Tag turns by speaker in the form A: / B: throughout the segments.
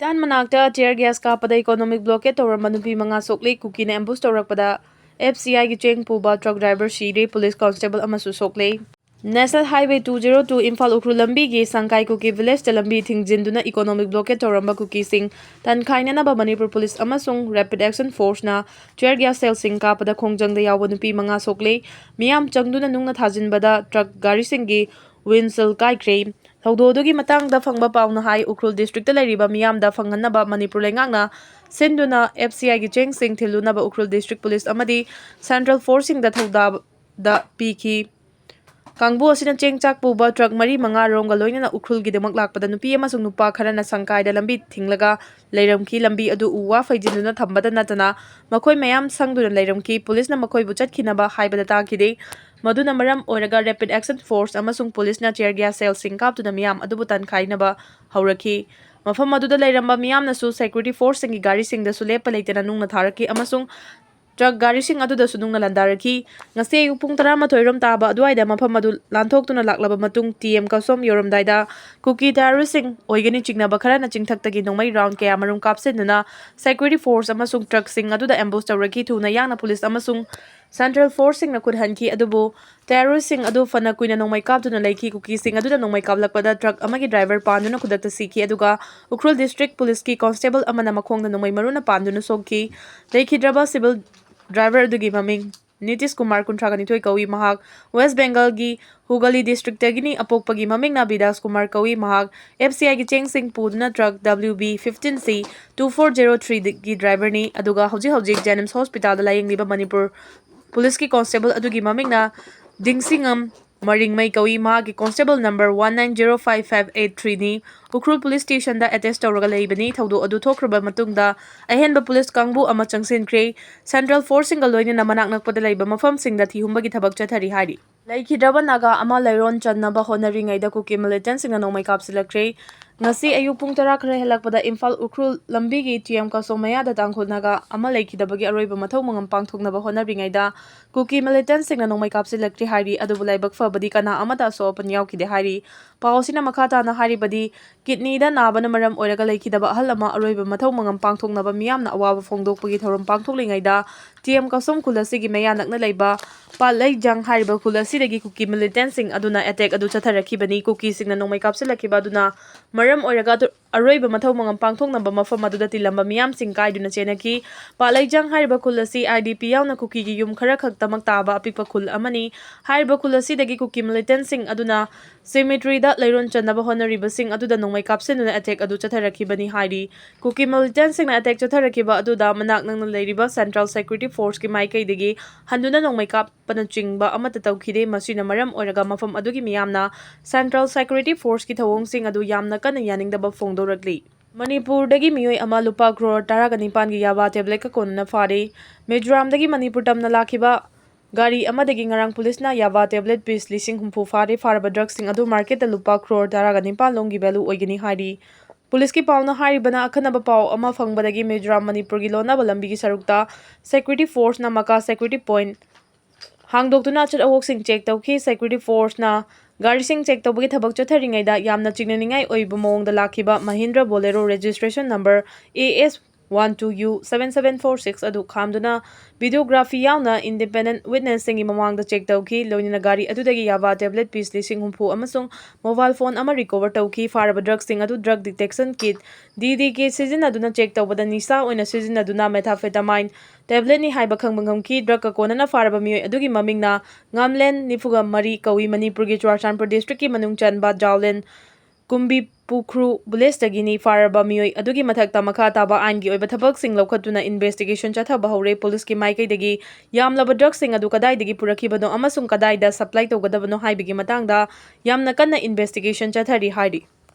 A: Itan manakta tear gas kapada economic blockade tawramba nupi manga soklei kuki na ambush tawrakpada FCI gi cheng puba truck driver sire police constable amasu soklei. National Highway 202 Imphal Ukhru lambi gi Sangkai Kuki village ta lambi thingjinduna economic blockade tawramba kuki sing tankhainanaba Manipur police amasung rapid action force na tear gas cell sing kapada khongjangda yawa nupi manga soklei miyam changduna nungna thajinbada truck gari singi windshield kaikre. Thaudodugi matangda phangba pauna hai Ukhrul district ta lairiba miyamda phanghanaba Manipur lengangna sinduna FCI gi cheng sing thilunaba Ukhrul district police amadi central forcing da thauda da piki. Kangbu asina chengchak puba truck mari manga ronga loinana Ukhrul gi demak lakpada nupi amasung nupa kharana Sangkai da lambi thinglaga leiramki lambi adu uwa faijinduna thambada natana makhoi mayam sangduna leiramki police na makhoi bu chatkinaba haibada takide. Maduna maram oiraga rapid action force amasung police na tear gas cell sing kaptuna miyam adubu tankhainaba hauraki. Mafam aduda leiramba miyam nasu security force singi gari sing da sulepa leitana nungna tharaki amasung truck gari sing aduda sunungna landaraki. Ngasi ayuk pung 12 rom taba aduaida mafam adu lanthokuna laklaba matung TM kasom yoramdaida Kuki terrorist oigani chignaba kharana chingthaktagi nongmai round kaya marum kapsenduna security force amasung truck sing aduda ambush tawraki thuna yangna police amasung Central Forcing na kudhanki adubu terroristing adu fana kuina nongmai kaptuna laiki kuki sing aduda nongmai kaplakpada truck amagi driver panduna kudakta siki aduga Ukhrul district police ki constable amana makhongda nongmai maruna panduna sokki leikidraba civil driver adugi maming Nitish Kumar Kuntragani Thoi kawi mahak West Bengal gi Hugali district tagini apokpagi maming na Bidas Kumar kawi mahak FCI gi cheng sing puduna truck WB 15C 2403 gi driver ni aduga hojik Janims Hospital da laying liba Manipur Police ki constable adugi maming na Dingsingam Maringmai kawi mahagi constable number 190558 ni Ukhrul police station da attest tawraga leibani thaudo adu thokraba matungda ahenba police kangbu ama changsinkre central forcing ga loina manak nakpada leiba mafam singda thihumba gi thabak chathari hari laikhidraba naga ama lairon channaba honaringai da Kuki militant singna nongmai kapsilakre ngasi ayuk pung 10 khare helakpada Imphal Ukhrul lambi gi TM kasomaya da tangkhul naga ama laikhidabagi aroiba mathau mangam pangthoknaba honaringai da Kuki militant singna nongmai kapsilakre hari adu laibak fabadi kana amata so open yaukide hari pausina makhata na hari badi kidney da nabana maram oiraga laikhidaba ahal ama aroiba mathau mangam pangthoknaba miyamna awaba phongdokpagi thorom pangthoklingai da TM kasom kulasi gi maya nakna leiba palai jang hariba kulasi dagi Kuki militant sing aduna attack adu chatharakibani Kuki singna nongmai kapsilakiba aduna maram oiraga aroiba mathau mangam pangthoknaba mafam aduda tilamba miyam sing kaiduna chenaki palai jang hariba kulasi IDP yauna Kuki gi yum khara khaktamak taba apikpa khul amani hariba kulasi dagi Kuki militant sing aduna cemetery da leiron chanaba honoriba sing aduda nongmai kapsenuna attack adu chatharakibani hari Kuki militant sing na attack chatharakiba aduda manak nangna leiriba central security force ki maikai dagi handuna nongmai kapana chingba amata tawkhide masina maram oiraga mafam adugi miyamna central security force ki thawong sing adu yamna kana yaningdaba phongdorakli Manipur dagi Meeoi ama lupa crore 19 gi yaba tablet ka konna fare Mizoram dagi Manipur tamna lakhiba Gari amadagi ngarang police na yaba tablet piece lising humpu fare faraba drugs sing adu market da lupa crore 19 longi value oigani hari Police ki pauna hari bana akhanaba pau ama fangbadagi Mizoram Manipur gi lona balambi gi sarukta security force na maka security point hangdoktuna chat awok sing check tawki security force na gari sing check tawbagi thabak chatharingai da yamna chignaningai oiba mong da lakhiba Mahindra Bolero registration number AS 12U7746 adu khamduna videography yauna independent witness singi mamangda check tawki loinina gari adudagi yaba tablet piece lising humpu amasung mobile phone ama recover tawki faraba drugs sing adu drug detection kit DDK season aduna check tawbada nisa oina season aduna methamphetamine tablet ni haiba khangbangam ki drug ka konana faraba Meeoi adugi mamingna ngamlen nifuga mari kawi Manipur gi Churachandpur district ki manung chanba jawlen Kumbi Pukru Bulestagini Faraba Meeoi adugi mathakta makha taba aingi oiba thabak sing lokhatuna investigation chathaba hore police ki maikai dagi yamlaba drugs sing adu kadai dagi purakibano amasung kadai da supply tawgadabano haibigi matangda yamna kanna investigation chathari hari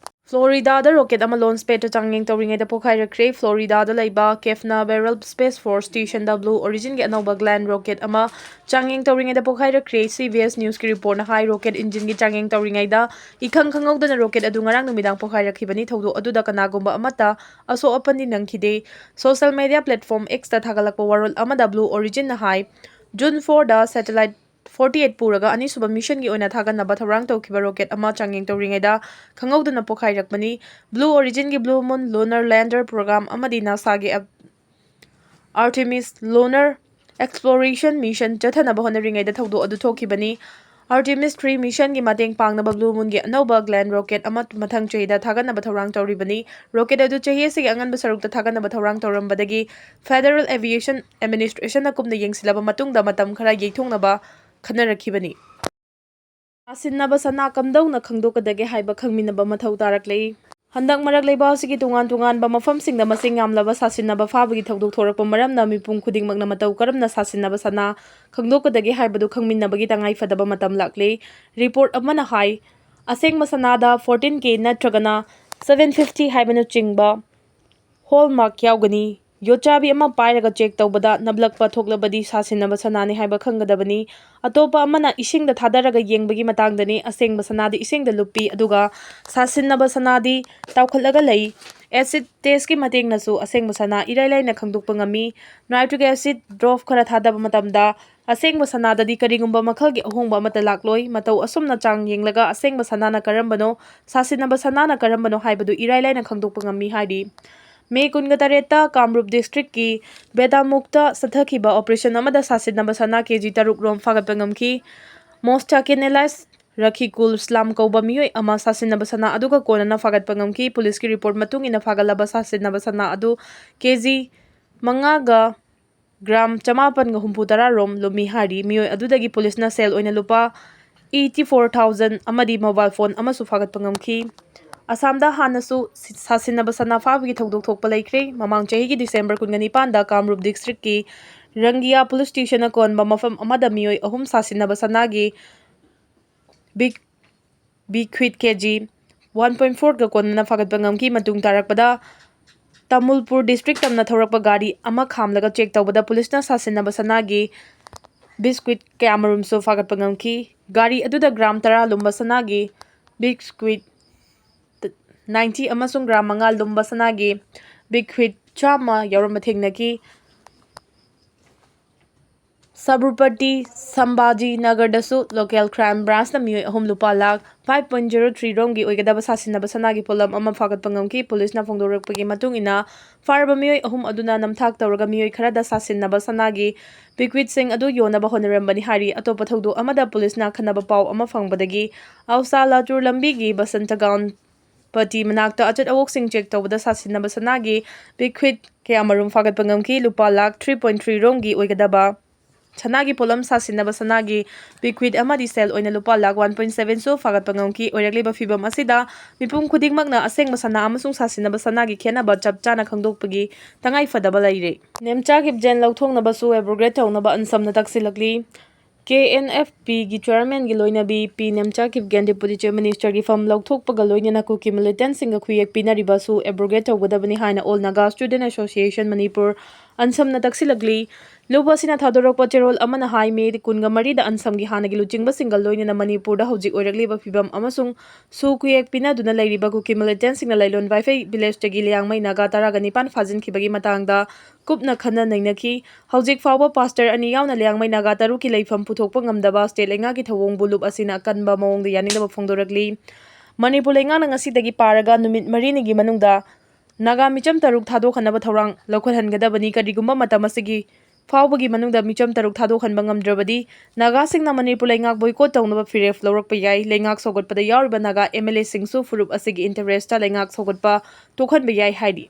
A: Florida da rocket ama launch pad ta changeng tawringai da pokhaira Florida da laiba Kefna Barrel Space Force Station da Blue Origin ge anoba Gland rocket ama changeng tawringai da pokhaira CBS News ki report na high rocket engine gi changeng tawringai da ikhang khangau da na rocket adu ngarang numidang pokhaira khibani thodo adu da kanagumba amata aso apani nangkhide social media platform X ta thagalakpa warol ama da Blue Origin na high June 4 da satellite 48 ꯄꯨꯔꯒ ꯑꯅꯤꯁꯨꯕ ꯃꯤꯁꯟꯒꯤ ꯑꯣꯏꯅ ꯊꯥꯒꯠꯅꯕ ꯊꯧꯔꯥꯡ ꯇꯧꯈꯤꯕ rocket ꯑꯃ ꯆꯥꯡꯌꯦꯡ ꯇꯧꯔꯤꯉꯩꯗ ꯈꯪꯍꯧꯗꯅ ꯄꯣꯈꯥꯏꯔꯛꯄꯅꯤ꯫ ꯕ꯭ꯂꯨ ꯑꯣꯔꯤꯖꯤꯟꯒꯤ blue moon lunar lander program ꯑꯃꯗꯤ ꯅꯥꯁꯥꯒꯤ ꯑꯥꯔꯇꯦꯃꯤꯁ ꯂꯨꯅꯔ ꯑꯦꯛꯁꯄ꯭ꯂꯣꯔꯦꯁꯟ ꯃꯤꯁꯟ ꯆꯠꯊꯅꯕ ꯍꯣꯠꯅꯔꯤꯉꯩꯗ ꯊꯧꯗꯣꯛ ꯑꯗꯨ ꯊꯣꯛꯈꯤꯕꯅꯤ꯫ ꯑꯥꯔꯇꯦꯃꯤꯁ 3 ꯃꯤꯁꯟꯒꯤ ꯃꯇꯦꯡ ꯄꯥꯡꯅꯕ ꯕ꯭ꯂꯨ ꯃꯨꯟꯒꯤ ꯑꯅꯧꯕ ꯒ꯭ꯂꯦꯟ ꯔꯣꯀꯦꯠ ꯑꯃ ꯃꯊꯪ ꯆꯍꯤꯗ ꯊꯥꯒꯠꯅꯕ ꯊꯧꯔꯥꯡ ꯇꯧꯔꯤꯕꯅꯤ꯫ ꯔꯣꯀꯦꯠ ꯑꯗꯨ ꯆꯍꯤ ꯑꯁꯤꯒꯤ ꯑꯉꯟꯕ ꯁꯔꯨꯛꯇ ꯊꯥꯒꯠꯅꯕ ꯊꯧꯔꯥꯡ ꯇꯧꯔꯝꯕꯗꯒꯤ ꯐꯦꯗꯔꯦꯜ ꯑꯦꯚꯤꯌꯦꯁꯟ ꯑꯦꯗꯃꯤꯅꯤꯁꯇ꯭ꯔꯦꯁꯟꯅ ꯀꯨꯞꯅ ꯌꯦꯡꯁꯤꯜꯂꯕ ꯃꯇꯨꯡꯗ ꯃꯇꯝ ꯈꯔ ꯌꯩꯊꯣꯛꯅꯕ ꯈꯟꯅꯔꯛꯈꯤꯕꯅꯤ꯫ ꯁꯥꯁꯤꯟꯅꯕ ꯁꯅꯥ ꯀꯝꯗꯧꯅ ꯈꯪꯗꯣꯛꯀꯗꯒꯦ ꯍꯥꯏꯕ ꯈꯪꯃꯤꯟꯅꯕ ꯃꯊꯧ ꯇꯥꯔꯛꯂꯤ꯫ ꯍꯟꯗꯛ ꯃꯔꯛ ꯂꯩꯕꯥꯛ ꯑꯁꯤꯒꯤ ꯇꯣꯉꯥꯟ ꯇꯣꯉꯥꯟꯕ ꯃꯐꯝꯁꯤꯡꯗ ꯃꯁꯤꯡ ꯌꯥꯝꯂꯕ ꯁꯥꯁꯤꯟꯅꯕ ꯐꯥꯕꯒꯤ ꯊꯧꯗꯣꯛ ꯊꯣꯔꯛꯄ ꯃꯔꯝꯅ ꯃꯤꯄꯨꯝ ꯈꯨꯗꯤꯡꯃꯛꯅ ꯃꯇꯧ ꯀꯔꯝꯅ ꯁꯥꯁꯤꯟꯅꯕ ꯁꯅꯥ ꯈꯪꯗꯣꯛꯀꯗꯒꯦ ꯍꯥꯏꯕꯗꯨ ꯈꯪꯃꯤꯟꯅꯕꯒꯤ ꯇꯉꯥꯏꯐꯗꯕ ꯃꯇꯝ ꯂꯥꯛꯂꯤ꯫ ꯔꯤꯄꯣꯔꯠ ꯑꯃꯅ ꯍꯥꯏ ꯑꯁꯦꯡꯕ ꯁꯅꯥꯗ 14K ꯅꯠꯇ꯭ꯔꯒꯅ 750 ꯍꯥꯏꯕꯅꯆꯤꯡꯕ ꯍꯣꯜꯃꯥꯔꯛ ꯌꯥꯎꯒꯅꯤ꯫ ꯌꯣꯠꯆꯥꯕꯤ ꯑꯃ ꯄꯥꯏꯔꯒ ꯆꯦꯛ ꯇꯧꯕꯗ ꯅꯞꯂꯛꯄ ꯊꯣꯛꯂꯕꯗꯤ ꯁꯥꯁꯤꯟꯅꯕ ꯁꯅꯥꯅꯤ ꯍꯥꯏꯕ ꯈꯪꯒꯗꯕꯅꯤ꯫ ꯑꯇꯣꯞꯄ ꯑꯃꯅ ꯏꯁꯤꯡꯗ ꯊꯥꯗꯔꯒ ꯌꯦꯡꯕꯒꯤ ꯃꯇꯥꯡꯗꯅꯤ꯫ ꯑꯁꯦꯡꯕ ꯁꯅꯥꯗꯤ ꯏꯁꯤꯡꯗ ꯂꯨꯞꯄꯤ ꯑꯗꯨꯒ ꯁꯥꯁꯤꯟꯅꯕ ꯁꯅꯥꯗꯤ ꯇꯥꯎꯈꯠꯂꯒ ꯂꯩ꯫ ꯑꯦꯁꯤꯗ ꯇꯦꯁꯠꯀꯤ ꯃꯇꯦꯡꯅꯁꯨ ꯑꯁꯦꯡꯕ ꯁꯅꯥ ꯏꯔꯥꯏ ꯂꯥꯏꯅ ꯈꯪꯗꯣꯛꯄ ꯉꯝꯃꯤ꯫ ꯅꯥꯏꯇ꯭ꯔꯤꯛ ꯑꯦꯁꯤꯗ ꯗ꯭ꯔꯣꯞ ꯈꯔ ꯊꯥꯗꯕ ꯃꯇꯝꯗ ꯑꯁꯦꯡꯕ ꯁꯅꯥꯗꯗꯤ ꯀꯔꯤꯒꯨꯝꯕ ꯃꯈꯜꯒꯤ ꯑꯍꯣꯡꯕ ꯑꯃꯠꯇ ꯂꯥꯛꯂꯣꯏ꯫ ꯃꯇꯧ ꯑꯁꯨꯝꯅ ꯆꯥꯡ ꯌꯦꯡꯂꯒ ꯑꯁꯦꯡꯕ ꯁꯅꯥꯅ ꯀꯔꯝꯕꯅꯣ ꯁꯥꯁꯤꯟꯅꯕ ꯁꯅꯥꯅ ꯀꯔꯝꯕꯅꯣ ꯍꯥꯏꯕꯗꯨ ꯏꯔꯥꯏ ꯂꯥꯏꯅ ꯈꯪꯗꯣꯛꯄ ꯉꯝꯃꯤ ꯍꯥꯏꯔꯤ꯫ ꯃꯦ 18ꯇ ꯀꯥꯝꯔꯨꯞ ꯗꯤꯁꯇ꯭ꯔꯤꯛꯀꯤ ꯕꯦꯗꯥꯃꯨꯛꯇ ꯆꯠꯊꯈꯤꯕ ꯑꯣꯄꯔꯦꯁꯟ ꯑꯃꯗ ꯁꯥꯁꯤꯟꯅꯕ ꯁꯅꯥ ꯀꯦꯖꯤ 6 ꯔꯣꯝ ꯐꯥꯒꯠꯄ ꯉꯝꯈꯤ꯫ ꯃꯣꯁꯇꯥꯀꯤꯅꯦꯂꯥꯏꯁ ꯔꯈꯤꯀꯨꯜ ꯏꯁꯂꯥꯝ ꯀꯧꯕ ꯃꯤꯑꯣꯏ ꯑꯃ ꯁꯥꯁꯤꯟꯅꯕ ꯁꯅꯥ ꯑꯗꯨꯒ ꯀꯣꯟꯅꯅ ꯐꯥꯒꯠꯄ ꯉꯝꯈꯤ꯫ ꯄꯨꯂꯤꯁꯀꯤ ꯔꯤꯄꯣꯔꯠ ꯃꯇꯨꯡ ꯏꯟꯅ ꯐꯥꯒꯠꯂꯕ ꯁꯥꯁꯤꯟꯅꯕ ꯁꯅꯥ ꯑꯗꯨ ꯀꯦꯖꯤ 5ꯒ ꯒ꯭ꯔꯥꯝ 560 ꯔꯣꯝ ꯂꯨꯝꯃꯤ ꯍꯥꯏꯔꯤ꯫ ꯃꯤꯑꯣꯏ ꯑꯗꯨꯗꯒꯤ ꯄꯨꯂꯤꯁꯅ ꯁꯦꯜ ꯑꯣꯏꯅ ꯂꯨꯄꯥ 84,000 ꯑꯃꯗꯤ ꯃꯣꯕꯥꯏꯜ ꯐꯣꯟ ꯑꯃꯁꯨ ꯐꯥꯒꯠꯄ ꯉꯝꯈꯤ꯫ ꯑꯁꯥꯝꯗ ꯍꯥꯟꯅꯁꯨ ꯁꯥꯁꯤꯟꯅꯕ ꯁꯅꯥ ꯐꯥꯕꯒꯤ ꯊꯧꯗꯣꯛ ꯊꯣꯛꯄ ꯂꯩꯈ꯭ꯔꯦ꯫ ꯃꯃꯥꯡ ꯆꯍꯤꯒꯤ ꯗꯤꯁꯦꯝꯕꯔ 19ꯗ ꯀꯥꯝꯔꯨꯞ ꯗꯤꯁꯇ꯭ꯔꯤꯛꯀꯤ ꯔꯪꯒꯤꯌꯥ ꯄꯨꯂꯤꯁ ꯁ꯭ꯇꯦꯁꯟꯅ ꯀꯣꯟꯕ ꯃꯐꯝ ꯑꯃꯗ ꯃꯤꯑꯣꯏ 3 ꯁꯥꯁꯤꯟꯅꯕ ꯁꯅꯥꯒꯤ ꯕꯤꯛꯋꯤꯠ ꯀꯦꯖꯤ 1.4ꯒ ꯀꯣꯟꯅꯅ ꯐꯥꯒꯠꯄ ꯉꯝꯈꯤ꯫ ꯃꯇꯨꯡ ꯇꯥꯔꯛꯄꯗ ꯇꯥꯃꯨꯜꯄꯨꯔ ꯗꯤꯁꯇ꯭ꯔꯤꯛ ꯇꯝꯅ ꯊꯧꯔꯛꯄ ꯒꯥꯔꯤ ꯑꯃ ꯈꯥꯝꯂꯒ ꯆꯦꯛ ꯇꯧꯕꯗ ꯄꯨꯂꯤꯁꯅ ꯁꯥꯁꯤꯟꯅꯕ ꯁꯅꯥꯒꯤ ꯕꯤꯁꯀ꯭ꯋꯤꯠ ꯀꯌꯥꯃꯔꯨꯝꯁꯨ ꯐꯥꯒꯠꯄ ꯉꯝꯈꯤ꯫ ꯒꯥꯔꯤ ꯑꯗꯨꯗ ꯒ꯭ꯔꯥꯝ 10 ꯂꯨꯝꯕ ꯁꯅꯥꯒꯤ ꯕꯤꯁꯀ꯭ꯋꯤꯠ 90 ꯑꯃꯁꯨꯡ ꯒ꯭ꯔꯥꯝ 5 ꯂꯨꯝꯕ ꯁꯅꯥꯒꯤ ꯕꯤꯛꯋꯤꯠ 100 ꯌꯥꯎꯔꯝꯕ ꯊꯦꯡꯅꯈꯤ꯫ ꯁꯕꯔꯨꯄꯇꯤ ꯁꯝꯚꯥꯖꯤ ꯅꯒꯔꯗꯁꯨ ꯂꯣꯀꯦꯜ ꯀ꯭ꯔꯥꯏꯝ ꯕ꯭ꯔꯥꯟꯆꯅ ꯃꯤꯑꯣꯏ 3 ꯂꯨꯄꯥ ꯂꯥꯈ 5.03 ꯔꯣꯝꯒꯤ ꯑꯣꯏꯒꯗꯕ ꯁꯥꯁꯤꯟꯅꯕ ꯁꯅꯥꯒꯤ ꯄꯣꯠꯂꯝ ꯑꯃ ꯐꯥꯒꯠꯄ ꯉꯝꯈꯤ꯫ ꯄꯨꯂꯤꯁꯅ ꯐꯣꯡꯗꯣꯔꯛꯄꯒꯤ ꯃꯇꯨꯡ ꯏꯟꯅ ꯐꯥꯔꯕ ꯃꯤꯑꯣꯏ 3 ꯑꯗꯨꯅ ꯅꯝꯊꯥꯛ ꯇꯧꯔꯒ ꯃꯤꯑꯣꯏ ꯈꯔꯗ ꯁꯥꯁꯤꯟꯅꯕ ꯁꯅꯥꯒꯤ ꯕꯤꯛꯋꯤꯠꯁꯤꯡ ꯑꯗꯨ ꯌꯣꯟꯅꯕ ꯍꯣꯠꯅꯔꯝꯕꯅꯤ ꯍꯥꯏꯔꯤ꯫ ꯑꯇꯣꯞꯄ ꯊꯧꯗꯣꯛ ꯑꯃꯗ ꯄꯨꯂꯤꯁꯅ ꯑꯈꯟꯅꯕ ꯄꯥꯎ ꯑꯃ ꯐꯪꯕꯗꯒꯤ ꯑꯧꯁꯥ ꯂꯥꯇꯨꯔ ꯂꯝꯕꯤꯒꯤ ꯕꯁꯟꯇꯒꯥꯎꯟ ꯄꯇꯤ ꯃꯅꯥꯛꯇ ꯑꯆꯠ ꯑꯋꯣꯛꯁꯤꯡ ꯆꯦꯛ ꯇꯧꯕꯗ ꯁꯥꯁꯤꯟꯅꯕ ꯁꯅꯥꯒꯤ ꯕꯤꯛꯋꯤꯠ ꯀꯌꯥꯃꯔꯨꯝ ꯐꯥꯒꯠꯄ ꯉꯝꯈꯤ꯫ ꯂꯨꯄꯥ ꯂꯥꯈ 3.3 ꯔꯣꯝꯒꯤ ꯑꯣꯏꯒꯗꯕ ꯁꯅꯥꯒꯤ ꯄꯣꯠꯂꯝ ꯁꯥꯁꯤꯟꯅꯕ ꯁꯅꯥꯒꯤ ꯕꯤꯛꯋꯤꯠ ꯑꯃꯗꯤ ꯁꯦꯜ ꯑꯣꯏꯅ ꯂꯨꯄꯥ ꯂꯥꯈ 1.7ꯁꯨ ꯐꯥꯒꯠꯄ ꯉꯝꯈꯤ꯫ ꯑꯣꯏꯔꯛꯂꯤꯕ ꯐꯤꯚꯝ ꯑꯁꯤꯗ ꯃꯤꯄꯨꯝ ꯈꯨꯗꯤꯡꯃꯛꯅ ꯑꯁꯦꯡꯕ ꯁꯅꯥ ꯑꯃꯁꯨꯡ ꯁꯥꯁꯤꯟꯅꯕ ꯁꯅꯥꯒꯤ ꯈꯦꯠꯅꯕ ꯆꯞ ꯆꯥꯅ ꯈꯪꯗꯣꯛꯄꯒꯤ ꯇꯉꯥꯏꯐꯗꯕ ꯂꯩꯔꯦ꯫ ꯅꯦꯝꯆꯥ ꯀꯤꯞꯖꯦꯟ ꯂꯧꯊꯣꯛꯅꯕꯁꯨ ꯑꯦꯕ꯭ꯔꯣꯒꯦꯠ ꯇꯧꯅꯕ ꯑꯟꯁꯝꯅ ꯇꯛꯁꯤꯜꯂꯛꯂꯤ꯫ KNFPꯒꯤ ꯆꯦꯌꯔꯃꯦꯟꯒꯤ ꯂꯣꯏꯅꯕꯤ ꯄꯤ ꯅꯦꯝꯆꯥ ꯀꯤꯞꯒꯦꯟ ꯗꯤꯄꯨꯇꯤ ꯆꯤꯐ ꯃꯤꯅꯤꯁꯇꯔꯒꯤ ꯐꯝ ꯂꯧꯊꯣꯛꯄꯒ ꯂꯣꯏꯅꯅ ꯀꯨꯀꯤ ꯃꯤꯂꯤꯇꯦꯟꯠꯁꯤꯡꯒ ꯈꯨꯌꯦꯛ ꯄꯤꯅꯔꯤꯕꯁꯨ ꯑꯦꯕ꯭ꯔꯣꯒꯦꯠ ꯇꯧꯒꯗꯕꯅꯤ ꯍꯥꯏꯅ all Naga student association Manipur ꯑꯟꯁꯝꯅ ꯇꯛꯁꯤꯜꯂꯛꯂꯤ꯫ ꯂꯨꯞ ꯑꯁꯤꯅ ꯊꯥꯗꯣꯔꯛꯄ ꯆꯦꯔꯣꯜ ꯑꯃꯅ ꯍꯥꯏ ꯃꯦ 13ꯗ ꯑꯟꯁꯝꯒꯤ ꯍꯥꯟꯅꯒꯤ ꯂꯨꯆꯤꯡꯕꯁꯤꯡꯒ ꯂꯣꯏꯅꯅ ꯃꯅꯤꯄꯨꯔꯗ ꯍꯧꯖꯤꯛ ꯑꯣꯏꯔꯛꯂꯤꯕ ꯐꯤꯚꯝ ꯑꯃꯁꯨꯡ ꯈꯨꯌꯦꯛ ꯄꯤꯅꯗꯨꯅ ꯂꯩꯔꯤꯕ ꯀꯨꯀꯤ ꯃꯤꯂꯤꯇꯦꯟꯠꯁꯤꯡꯅ ꯂꯩꯂꯣꯟ ꯋꯥꯏꯐꯩ ꯚꯤꯂꯦꯖꯇꯒꯤ ꯂꯤꯌꯥꯡꯃꯩ ꯅꯥꯒꯥ 19 ꯐꯥꯖꯤꯟꯈꯤꯕꯒꯤ ꯃꯇꯥꯡꯗ ꯀꯨꯞꯅ ꯈꯟꯅ ꯅꯩꯅꯈꯤ꯫ ꯍꯧꯖꯤꯛ ꯐꯥꯎꯕꯄꯥꯁꯇꯔ 2 ꯌꯥꯎꯅ ꯂꯤꯌꯥꯡꯃꯩ ꯅꯥꯒꯥ 3ꯀꯤ ꯂꯩꯐꯝ ꯄꯨꯊꯣꯛꯄ ꯉꯝꯗꯕ ꯁ꯭ꯇꯦꯠ ꯂꯩꯉꯥꯛꯀꯤ ꯊꯧꯑꯣꯡꯕꯨ ꯂꯨꯞ ꯑꯁꯤꯅ ꯑꯀꯟꯕ ꯃꯑꯣꯡꯗ ꯌꯥꯅꯤꯡꯗꯕ ꯐꯣꯡꯗꯣꯔꯛꯂꯤ꯫ ꯃꯅꯤꯄꯨꯔ ꯂꯩꯉꯥꯛꯅ ꯉꯁꯤꯗꯒꯤ ꯄꯥꯔꯒ ꯅꯨꯃꯤꯠ 4ꯅꯤꯒꯤ ꯃꯅꯨꯡꯗ ꯅꯥꯒꯥ ꯃꯤꯆꯝ 3 ꯊꯥꯗꯣꯛꯍꯟꯅꯕ ꯊꯧꯔꯥꯡ ꯂꯧꯈꯠꯍꯟꯒꯗꯕꯅꯤ꯫ ꯀꯔꯤꯒꯨꯝꯕ ꯃꯇꯝ ꯑꯁꯤꯒꯤ ꯐꯥꯎꯕꯒꯤ ꯃꯅꯨꯡꯗ ꯃꯤꯆꯝ 3 ꯊꯥꯗꯣꯛꯍꯟꯕ ꯉꯝꯗ꯭ꯔꯕꯗꯤ ꯅꯥꯒꯥꯁꯤꯡꯅ ꯃꯅꯤꯄꯨꯔ ꯂꯩꯉꯥꯛ ꯕꯣꯏꯀꯣꯠ ꯇꯧꯅꯕ ꯐꯤꯔꯦꯞ ꯂꯧꯔꯛꯄ ꯌꯥꯏ꯫ ꯂꯩꯉꯥꯛ ꯁꯧꯒꯠꯄꯗ ꯌꯥꯎꯔꯤꯕ ꯅꯥꯒꯥ MLAꯁꯤꯡꯁꯨ ꯐꯨꯔꯨꯞ ꯑꯁꯤꯒꯤ ꯏꯟꯇꯔꯦꯁꯇ ꯂꯩꯉꯥꯛ ꯁꯧꯒꯠꯄ ꯇꯣꯛꯍꯟꯕ ꯌꯥꯏ ꯍꯥꯏꯔꯤ꯫